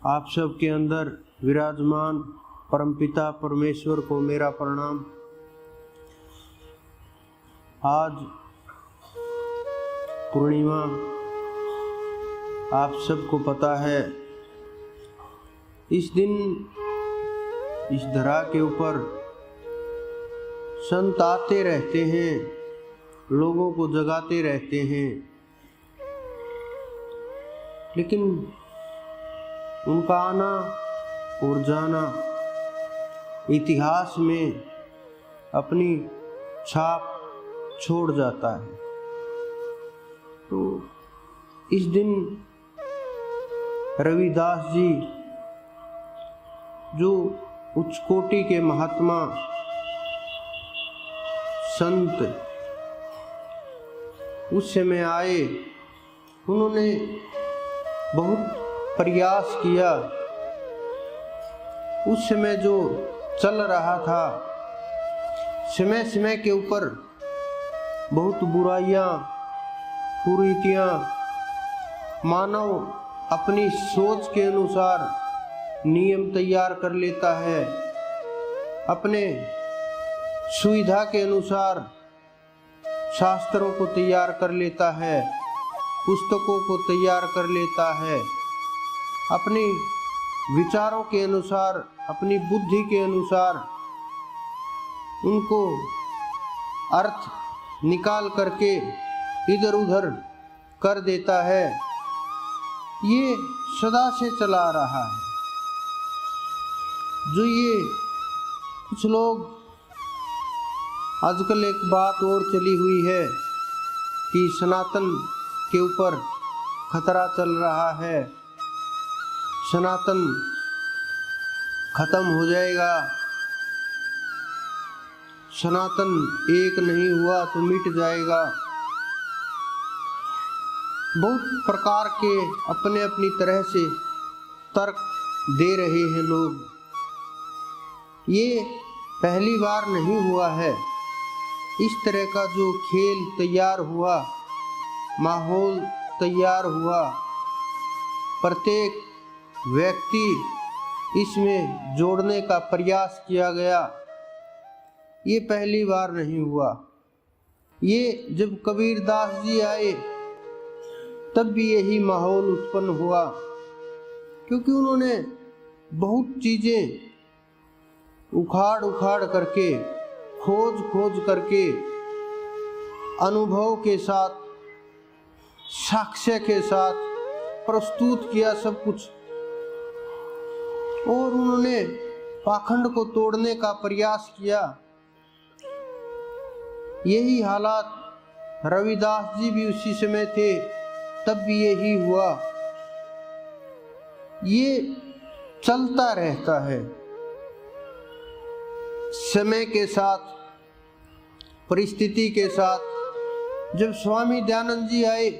आप सब के अंदर विराजमान परमपिता परमेश्वर को मेरा प्रणाम। आज पूर्णिमा, आप सबको पता है इस दिन इस धरा के ऊपर संत आते रहते हैं, लोगों को जगाते रहते हैं, लेकिन उनका आना और जाना इतिहास में अपनी छाप छोड़ जाता है। तो इस दिन रविदास जी जो उच्च कोटि के महात्मा संत उस समय आए, उन्होंने बहुत प्रयास किया। उस समय जो चल रहा था, समय समय के ऊपर बहुत बुराइयां, कुरीतियां, मानव अपनी सोच के अनुसार नियम तैयार कर लेता है, अपने सुविधा के अनुसार शास्त्रों को तैयार कर लेता है, पुस्तकों को तैयार कर लेता है, अपनी विचारों के अनुसार, अपनी बुद्धि के अनुसार उनको अर्थ निकाल करके इधर उधर कर देता है। ये सदा से चला आ रहा है। जो ये कुछ लोग, आजकल एक बात और चली हुई है कि सनातन के ऊपर खतरा चल रहा है, सनातन खत्म हो जाएगा, सनातन एक नहीं हुआ तो मिट जाएगा। बहुत प्रकार के अपने अपनी तरह से तर्क दे रहे हैं लोग। ये पहली बार नहीं हुआ है। इस तरह का जो खेल तैयार हुआ, माहौल तैयार हुआ, प्रत्येक व्यक्ति इसमें जोड़ने का प्रयास किया गया, ये पहली बार नहीं हुआ। ये जब कबीरदास जी आए तब भी यही माहौल उत्पन्न हुआ, क्योंकि उन्होंने बहुत चीजें उखाड़ उखाड़ करके, खोज खोज करके, अनुभव के साथ, साक्ष्य के साथ प्रस्तुत किया सब कुछ, और उन्होंने पाखंड को तोड़ने का प्रयास किया। यही हालात रविदास जी भी उसी समय थे, तब भी यही हुआ। ये चलता रहता है समय के साथ, परिस्थिति के साथ। जब स्वामी दयानंद जी आए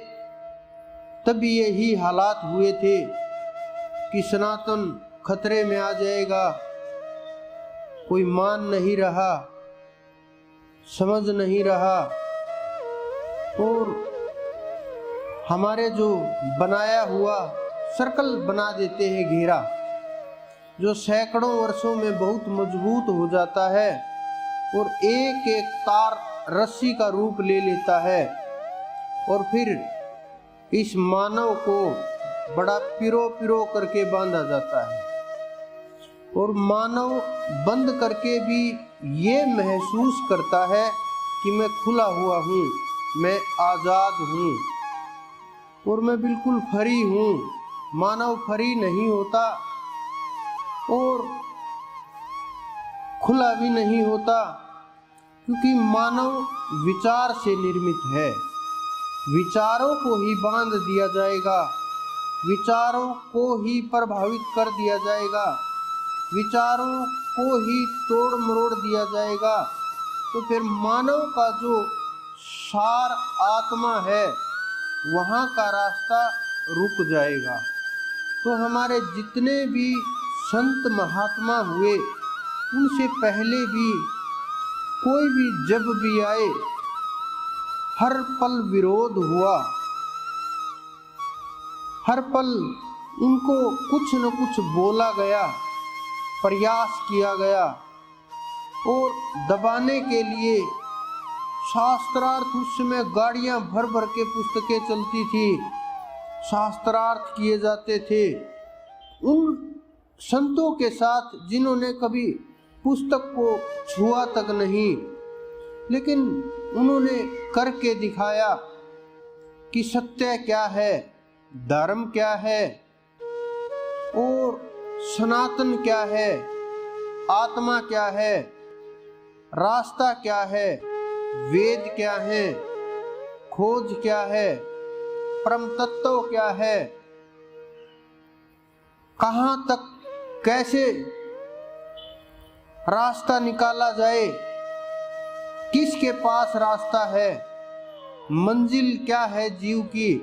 तब भी यही हालात हुए थे कि सनातन खतरे में आ जाएगा, कोई मान नहीं रहा, समझ नहीं रहा। और हमारे जो बनाया हुआ सर्कल बना देते हैं घेरा, जो सैकड़ों वर्षों में बहुत मजबूत हो जाता है और एक एक तार रस्सी का रूप ले लेता है, और फिर इस मानव को बड़ा पिरो पिरो करके बांधा जाता है। और मानव बंद करके भी ये महसूस करता है कि मैं खुला हुआ हूँ, मैं आज़ाद हूँ और मैं बिल्कुल फ्री हूँ। मानव फ्री नहीं होता और खुला भी नहीं होता, क्योंकि मानव विचार से निर्मित है। विचारों को ही बांध दिया जाएगा, विचारों को ही प्रभावित कर दिया जाएगा, विचारों को ही तोड़ मरोड़ दिया जाएगा, तो फिर मानव का जो सार आत्मा है वहाँ का रास्ता रुक जाएगा। तो हमारे जितने भी संत महात्मा हुए, उनसे पहले भी कोई भी जब भी आए, हर पल विरोध हुआ, हर पल उनको कुछ न कुछ बोला गया, प्रयास किया गया और दबाने के लिए शास्त्रार्थ उस समय गाड़ियां भर भर के पुस्तकें चलती थी, शास्त्रार्थ किए जाते थे। उन संतों के साथ जिन्होंने कभी पुस्तक को छुआ तक नहीं, लेकिन उन्होंने करके दिखाया कि सत्य क्या है, धर्म क्या है और सनातन क्या है, आत्मा क्या है, रास्ता क्या है, वेद क्या है, खोज क्या है, परम तत्व क्या है, कहाँ तक कैसे रास्ता निकाला जाए, किसके पास रास्ता है, मंजिल क्या है जीव की,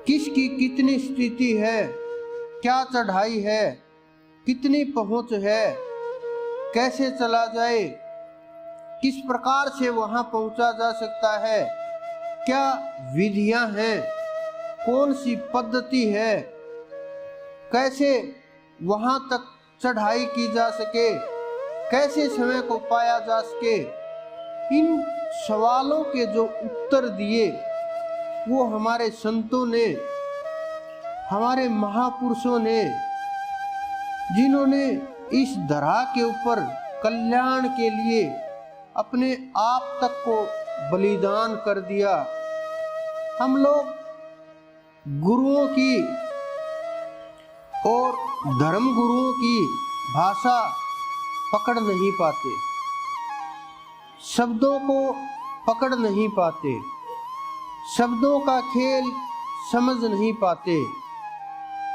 किसकी कितनी स्थिति है, क्या चढ़ाई है, कितनी पहुंच है, कैसे चला जाए, किस प्रकार से वहां पहुंचा जा सकता है, क्या विधियां हैं, कौन सी पद्धति है, कैसे वहां तक चढ़ाई की जा सके, कैसे समय को पाया जा सके। इन सवालों के जो उत्तर दिए वो हमारे संतों ने, हमारे महापुरुषों ने, जिन्होंने इस धरा के ऊपर कल्याण के लिए अपने आप तक को बलिदान कर दिया। हम लोग गुरुओं की और धर्म गुरुओं की भाषा पकड़ नहीं पाते, शब्दों को पकड़ नहीं पाते, शब्दों का खेल समझ नहीं पाते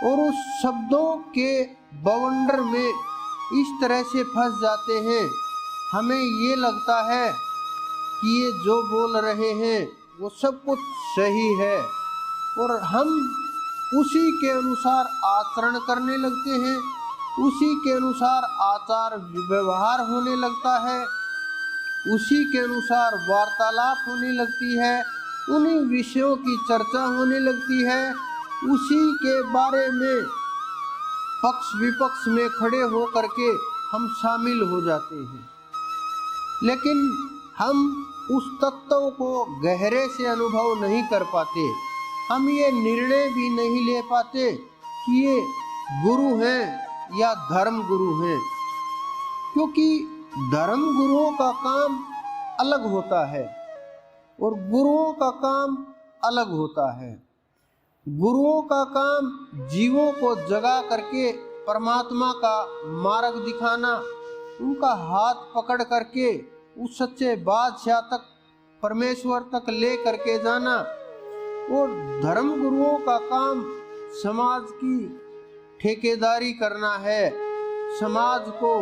और उस शब्दों के बवंडर में इस तरह से फंस जाते हैं। हमें ये लगता है कि ये जो बोल रहे हैं वो सब कुछ सही है और हम उसी के अनुसार आचरण करने लगते हैं, उसी के अनुसार आचार व्यवहार होने लगता है, उसी के अनुसार वार्तालाप होने लगती है, उन्हीं विषयों की चर्चा होने लगती है, उसी के बारे में पक्ष विपक्ष में खड़े हो करके हम शामिल हो जाते हैं। लेकिन हम उस तत्व को गहरे से अनुभव नहीं कर पाते, हम ये निर्णय भी नहीं ले पाते कि ये गुरु हैं या धर्म गुरु हैं, क्योंकि धर्म गुरुओं का काम अलग होता है और गुरुओं का काम अलग होता है। गुरुओं का काम जीवों को जगा करके परमात्मा का मार्ग दिखाना, उनका हाथ पकड़ करके उस सच्चे बादशाह तक, परमेश्वर तक ले करके जाना। और धर्म गुरुओं का काम समाज की ठेकेदारी करना है, समाज को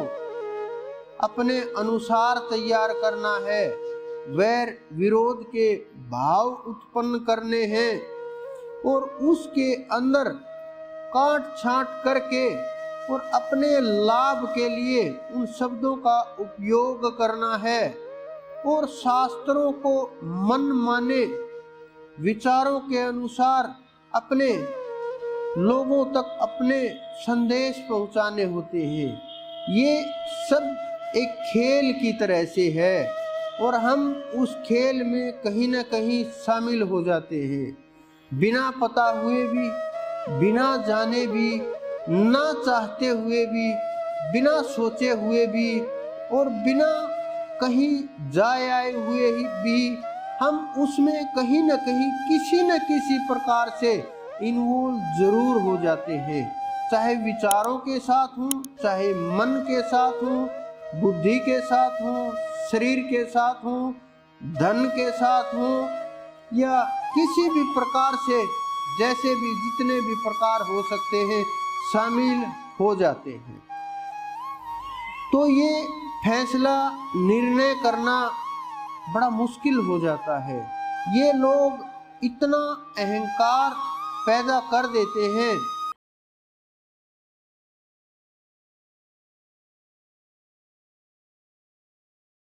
अपने अनुसार तैयार करना है, वैर विरोध के भाव उत्पन्न करने हैं और उसके अंदर काट छांट करके और अपने लाभ के लिए उन शब्दों का उपयोग करना है और शास्त्रों को मन माने विचारों के अनुसार अपने लोगों तक अपने संदेश पहुंचाने होते हैं। ये सब एक खेल की तरह से है और हम उस खेल में कहीं ना कहीं शामिल हो जाते हैं, बिना पता हुए भी, बिना जाने भी, ना चाहते हुए भी, बिना सोचे हुए भी और बिना कहीं जाए आए हुए भी हम उसमें कहीं न कहीं किसी न किसी प्रकार से इन्वॉल्व जरूर हो जाते हैं, चाहे विचारों के साथ हो, चाहे मन के साथ हो, बुद्धि के साथ हो, शरीर के साथ हो, धन के साथ हो या किसी भी प्रकार से, जैसे भी जितने भी प्रकार हो सकते हैं शामिल हो जाते हैं। तो ये फैसला निर्णय करना बड़ा मुश्किल हो जाता है। ये लोग इतना अहंकार पैदा कर देते हैं